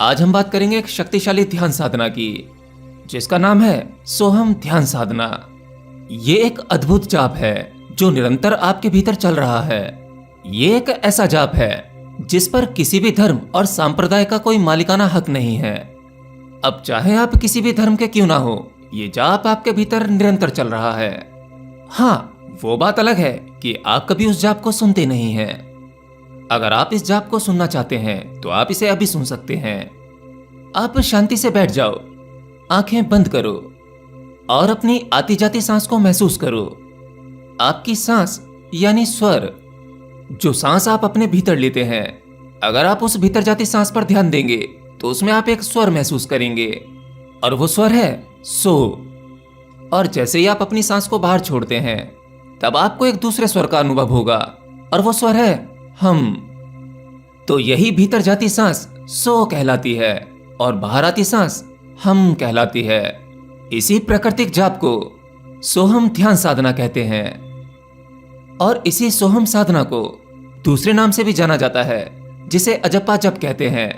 आज हम बात करेंगे एक शक्तिशाली ध्यान साधना की, जिसका नाम है सोहम ध्यान साधना। ये एक अद्भुत जाप है जो निरंतर आपके भीतर चल रहा है। ये एक ऐसा जाप है जिस पर किसी भी धर्म और सांप्रदाय का कोई मालिकाना हक नहीं है। अब चाहे आप किसी भी धर्म के क्यों ना हो, ये जाप आपके भीतर निरंतर चल रहा है। हाँ, वो बात अलग है कि आप कभी उस जाप को सुनते नहीं हैं। अगर आप इस जाप को सुनना चाहते हैं तो आप इसे अभी सुन सकते हैं। आप शांति से बैठ जाओ, आंखें बंद करो और अपनी आती जाती सांस को महसूस करो। आपकी सांस यानी स्वर, जो सांस आप अपने भीतर लेते हैं, अगर आप उस भीतर जाती सांस पर ध्यान देंगे तो उसमें आप एक स्वर महसूस करेंगे और वो स्वर है सो। और जैसे ही आप अपनी सांस को बाहर छोड़ते हैं तब आपको एक दूसरे स्वर का अनुभव होगा और वो स्वर है हम। तो यही भीतर जाती सांस सो कहलाती है और बाहर आती सांस हम कहलाती है। इसी प्राकृतिक जाप को सोहम ध्यान साधना कहते हैं और इसी सोहम साधना को दूसरे नाम से भी जाना जाता है, जिसे अजपा जप कहते हैं।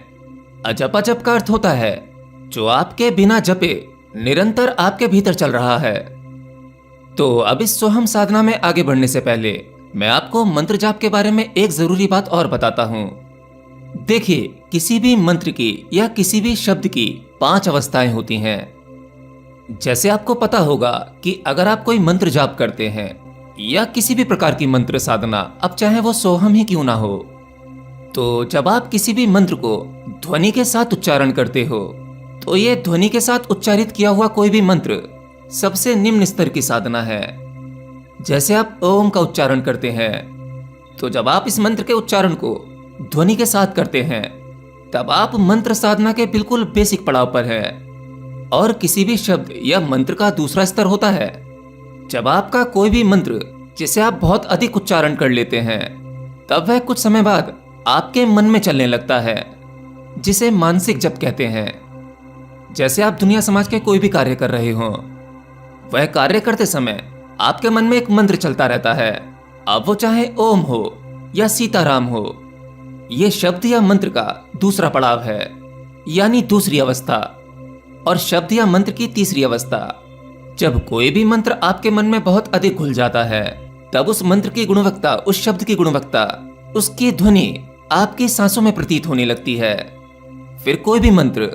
अजपा जप का अर्थ होता है जो आपके बिना जपे निरंतर आपके भीतर चल रहा है। तो अब इस सोहम साधना में आगे बढ़ने से पहले मैं आपको मंत्र जाप के बारे में एक जरूरी बात और बताता हूं। देखिए, किसी भी मंत्र की या किसी भी शब्द की 5 अवस्थाएं होती हैं। जैसे आपको पता होगा कि अगर आप कोई मंत्र जाप करते हैं या किसी भी प्रकार की मंत्र साधना, अब चाहे वो सोहम ही क्यों ना हो, तो जब आप किसी भी मंत्र को ध्वनि के साथ उच्चारण करते हो तो ये ध्वनि के साथ उच्चारित किया हुआ कोई भी मंत्र सबसे निम्न स्तर की साधना है। जैसे आप ओम का उच्चारण करते हैं, तो जब आप इस मंत्र के उच्चारण को ध्वनि के साथ करते हैं तब आप मंत्र साधना के बिल्कुल बेसिक पड़ाव पर हैं। और किसी भी शब्द या मंत्र का दूसरा स्तर होता है जब आपका कोई भी मंत्र जिसे आप बहुत अधिक उच्चारण कर लेते हैं, तब वह कुछ समय बाद आपके मन में चलने लगता है, जिसे मानसिक जप कहते हैं। जैसे आप दुनिया समाज के कोई भी कार्य कर रहे हो, वह कार्य करते समय आपके मन में एक मंत्र चलता रहता है। अब वो चाहे ओम हो या सीताराम हो, ये शब्द या मंत्र का दूसरा पड़ाव है, यानी दूसरी अवस्था। और शब्द या मंत्र की तीसरी अवस्था, जब कोई भी मंत्र आपके मन में बहुत अधिक घुल जाता है, तब उस मंत्र की गुणवत्ता, उस शब्द की गुणवत्ता, उसकी ध्वनि आपकी सांसों में प्रतीत होने लगती है। फिर कोई भी मंत्र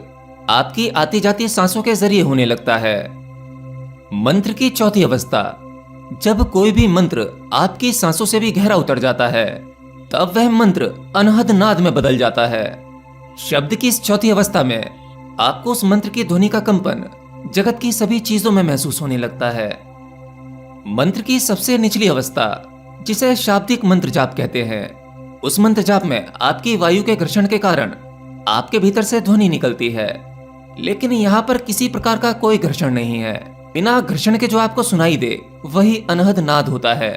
आपकी आती जाती सांसों के जरिए होने लगता है। मंत्र की चौथी अवस्था, जब कोई भी मंत्र आपकी सांसों से भी गहरा उतर जाता है, तब वह मंत्र अनहद नाद में बदल जाता है। शब्द की इस चौथी अवस्था में आपको उस मंत्र की ध्वनि का कंपन जगत की सभी चीजों में महसूस होने लगता है। मंत्र की सबसे निचली अवस्था, जिसे शाब्दिक मंत्र जाप कहते हैं, उस मंत्र जाप में आपकी वायु के घर्षण के कारण आपके भीतर से ध्वनि निकलती है, लेकिन यहाँ पर किसी प्रकार का कोई घर्षण नहीं है। बिना घर्षण के जो आपको सुनाई दे वही अनहद नाद होता है।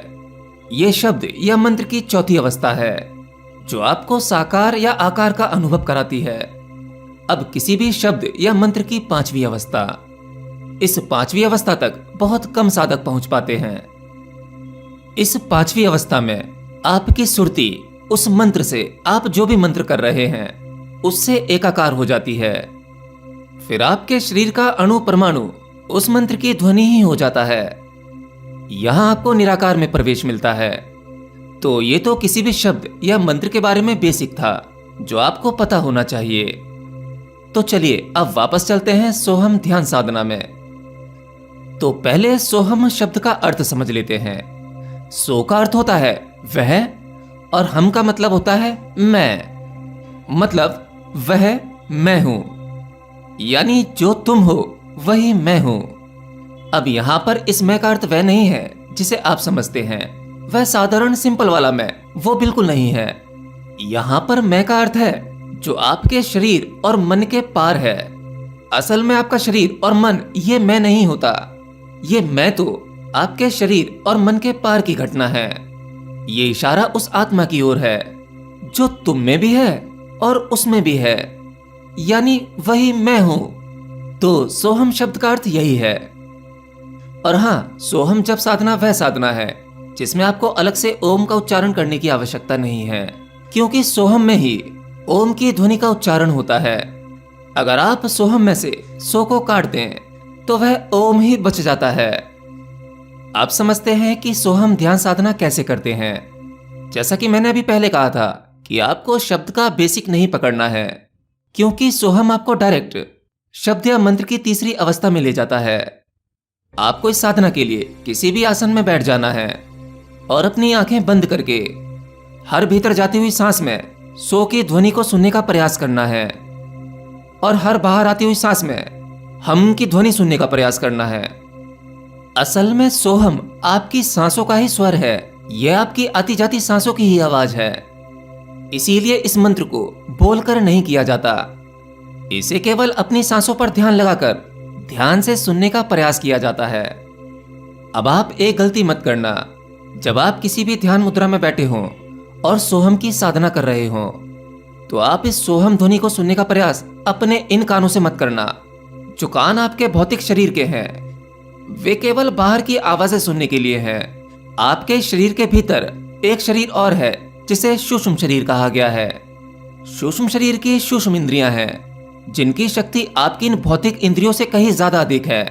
ये शब्द या मंत्र की चौथी अवस्था है जो आपको साकार या आकार का अनुभव कराती है। अब किसी भी शब्द या मंत्र की 5वीं अवस्था, इस 5वीं अवस्था तक बहुत कम साधक पहुंच पाते हैं। इस 5वीं अवस्था में आपकी सुरती उस मंत्र से, आप जो भी मंत्र कर रहे हैं, उससे एकाकार हो जाती है। फिर आपके शरीर का अणु परमाणु उस मंत्र की ध्वनि ही हो जाता है। यहां आपको निराकार में प्रवेश मिलता है। तो ये तो किसी भी शब्द या मंत्र के बारे में बेसिक था जो आपको पता होना चाहिए। तो चलिए अब वापस चलते हैं सोहम ध्यान साधना में। तो पहले सोहम शब्द का अर्थ समझ लेते हैं। सो का अर्थ होता है वह और हम का मतलब होता है मैं। मतलब वह मैं हूं, यानी जो तुम हो वही मैं हूं। अब यहां पर इस मैं का अर्थ वह नहीं है जिसे आप समझते हैं। वह साधारण सिंपल वाला मैं वो बिल्कुल नहीं है। यहां पर मैं का अर्थ है जो आपके शरीर और मन के पार है। असल में आपका शरीर और मन ये मैं नहीं होता। ये मैं तो आपके शरीर और मन के पार की घटना है। ये इशारा उस आत्मा की ओर है जो तुम में भी है और उसमें भी है, यानी वही मैं हूं। तो सोहम शब्द का अर्थ यही है। और हाँ, सोहम जप साधना वह साधना है जिसमें आपको अलग से ओम का उच्चारण करने की आवश्यकता नहीं है, क्योंकि सोहम में ही ओम की ध्वनि का उच्चारण होता है। अगर आप सोहम में से सो को काट दें तो वह ओम ही बच जाता है। आप समझते हैं कि सोहम ध्यान साधना कैसे करते हैं। जैसा कि मैंने अभी पहले कहा था कि आपको शब्द का बेसिक नहीं पकड़ना है, क्योंकि सोहम आपको डायरेक्ट शब्द या मंत्र की तीसरी अवस्था में ले जाता है। आपको इस साधना के लिए किसी भी आसन में बैठ जाना है और अपनी आंखें बंद करके हर भीतर जाती हुई सांस में सो की ध्वनि को सुनने का प्रयास करना है और हर बाहर आती हुई सांस में हम की ध्वनि सुनने का प्रयास करना है। असल में सोहम आपकी सांसों का ही स्वर है, यह आपकी आती जाती सांसों की ही आवाज है। इसीलिए इस मंत्र को बोलकर नहीं किया जाता, इसे केवल अपनी सांसों पर ध्यान लगाकर ध्यान से सुनने का प्रयास किया जाता है। अब आप एक गलती मत करना, जब आप किसी भी ध्यान मुद्रा में बैठे हों और सोहम की साधना कर रहे हों तो आप इस सोहम ध्वनि को सुनने का प्रयास अपने इन कानों से मत करना जो कान आपके भौतिक शरीर के हैं। वे केवल बाहर की आवाजें सुनने के लिए हैं। आपके शरीर के भीतर एक शरीर और है जिसे सूक्ष्म शरीर कहा गया है। सूक्ष्म शरीर की सूक्ष्म इंद्रियां हैं जिनकी शक्ति आपकी इन भौतिक इंद्रियों से कहीं ज्यादा अधिक है।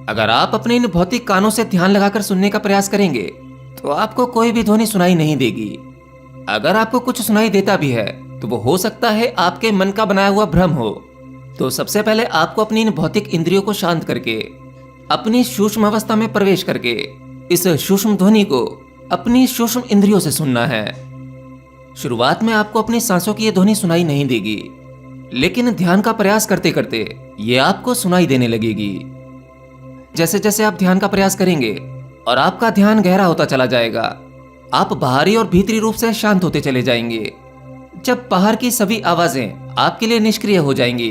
अगर आप अपने इन भौतिक कानों से ध्यान लगाकर सुनने का प्रयास करेंगे तो आपको कोई भी ध्वनि सुनाई नहीं देगी। अगर आपको कुछ सुनाई देता भी है तो वो हो सकता है आपके मन का बनाया हुआ भ्रम हो। तो सबसे पहले आपको अपनी इन भौतिक इंद्रियों को शांत करके अपनी सूक्ष्म अवस्था में प्रवेश करके इस सूक्ष्म ध्वनि को अपनी सूक्ष्म इंद्रियों से सुनना है। शुरुआत में आपको अपनी सांसों की यह ध्वनि सुनाई नहीं देगी, लेकिन ध्यान का प्रयास करते करते ये आपको सुनाई देने लगेगी। जैसे जैसे आप ध्यान का प्रयास करेंगे और आपका ध्यान गहरा होता चला जाएगा, आप बाहरी और भीतरी रूप से शांत होते चले जाएंगे। जब बाहर की सभी आवाजें आपके लिए निष्क्रिय हो जाएंगी,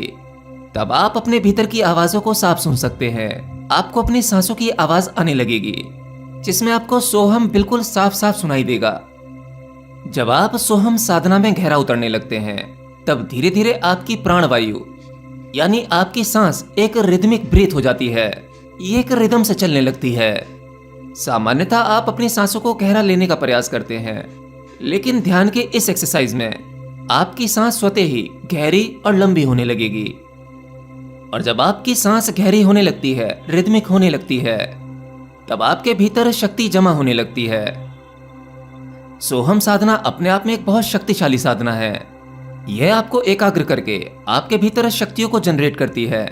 तब आप अपने भीतर की आवाजों को साफ सुन सकते हैं। आपको अपनी सांसों की आवाज आने लगेगी, जिसमें आपको सोहम बिल्कुल साफ साफ सुनाई देगा। जब आप सोहम साधना में गहरा उतरने लगते हैं, तब धीरे धीरे आपकी प्राणवायु यानी आपकी सांस एक रिदमिक ब्रीथ हो जाती है। ये एक रिदम से चलने लगती है। सामान्यतः आप अपनी सांसों को गहरा लेने का प्रयास करते हैं, लेकिन ध्यान के इस एक्सरसाइज में आपकी सांस स्वतः ही गहरी और लंबी होने लगेगी। और जब आपकी सांस गहरी होने लगती है, रिदमिक होने लगती है, तब आपके भीतर शक्ति जमा होने लगती है। सोहम साधना अपने आप में एक बहुत शक्तिशाली साधना है। यह आपको एकाग्र करके आपके भीतर शक्तियों को जनरेट करती है,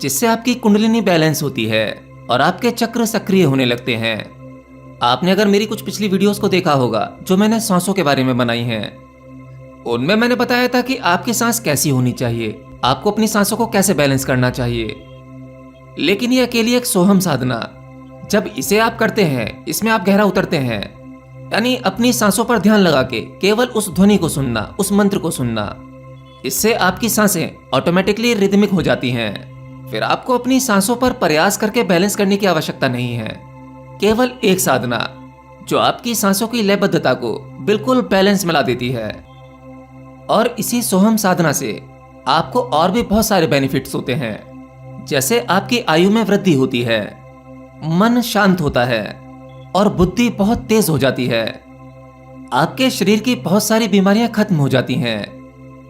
जिससे आपकी कुंडलिनी बैलेंस होती है और आपके चक्र सक्रिय होने लगते हैं। आपने अगर मेरी कुछ पिछली वीडियोस को देखा होगा जो मैंने सांसों के बारे में बनाई हैं, उनमें मैंने बताया था कि आपकी सांस कैसी होनी चाहिए, आपको अपनी सांसों को कैसे बैलेंस करना चाहिए। लेकिन ये अकेली एक सोहम साधना, जब इसे आप करते हैं, इसमें आप गहरा उतरते हैं, यानी अपनी सांसों पर ध्यान लगा के केवल उस ध्वनि को सुनना, उस मंत्र को सुनना, इससे आपकी सांसें ऑटोमेटिकली रिदमिक हो जाती हैं। फिर आपको अपनी सांसों पर प्रयास करके बैलेंस करने की आवश्यकता नहीं है। केवल एक साधना जो आपकी सांसों की लयबद्धता को बिल्कुल बैलेंस में ला देती है। और इसी सोहम साधना से आपको और भी बहुत सारे बेनिफिट्स होते हैं, जैसे आपकी आयु में वृद्धि होती है, मन शांत होता है और बुद्धि बहुत तेज हो जाती है। आपके शरीर की बहुत सारी बीमारियां खत्म हो जाती हैं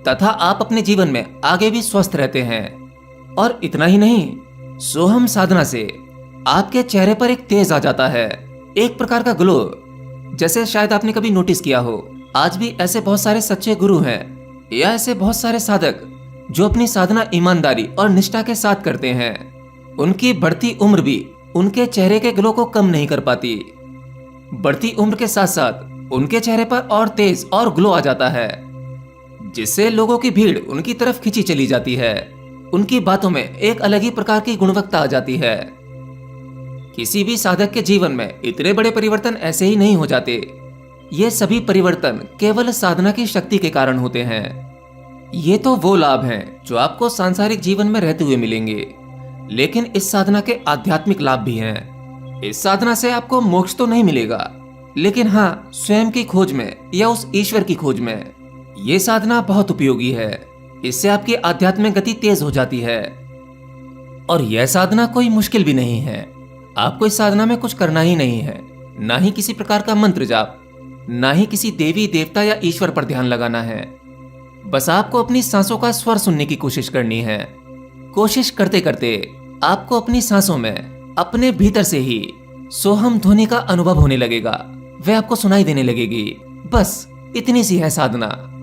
तथा आप अपने जीवन में आगे भी स्वस्थ रहते हैं। और इतना ही नहीं, सोहम साधना से आपके चेहरे पर एक तेज आ जाता है, एक प्रकार का ग्लो, जैसे शायद आपने कभी नोटिस किया हो। आज भी ऐसे बहुत सारे सच्चे गुरु हैं या ऐसे बहुत सारे साधक जो अपनी साधना ईमानदारी और निष्ठा के साथ करते हैं। उनकी बढ़ती उम्र भी उनके चेहरे के ग्लो को कम नहीं कर पाती। बढ़ती उम्र के साथ साथ उनके चेहरे पर और तेज और ग्लो आ जाता है, जिससे लोगों की भीड़ उनकी तरफ खींची चली जाती है। उनकी बातों में एक अलग ही प्रकार की गुणवत्ता आ जाती है। किसी भी साधक के जीवन में इतने बड़े परिवर्तन ऐसे ही नहीं हो जाते। ये सभी परिवर्तन केवल साधना की शक्ति के कारण होते हैं। ये तो वो लाभ हैं जो आपको सांसारिक जीवन में रहते हुए मिलेंगे, लेकिन इस साधना के आध्यात्मिक लाभ भी हैं। इस साधना से आपको मोक्ष तो नहीं मिलेगा, लेकिन हाँ, स्वयं की खोज में या उस ईश्वर की खोज में ये साधना बहुत उपयोगी है। इससे आपकी आध्यात्मिक गति तेज हो जाती है। और यह साधना कोई मुश्किल भी नहीं है। आपको इस साधना में कुछ करना ही नहीं है, ना ही किसी प्रकार का मंत्र जाप, ना ही किसी देवी देवता या ईश्वर पर ध्यान लगाना है। बस आपको अपनी सांसों का स्वर सुनने की कोशिश करनी है। कोशिश करते करते आपको अपनी सांसों में अपने भीतर से ही सोहम ध्वनि का अनुभव होने लगेगा। वह आपको सुनाई देने लगेगी। बस इतनी सी है साधना।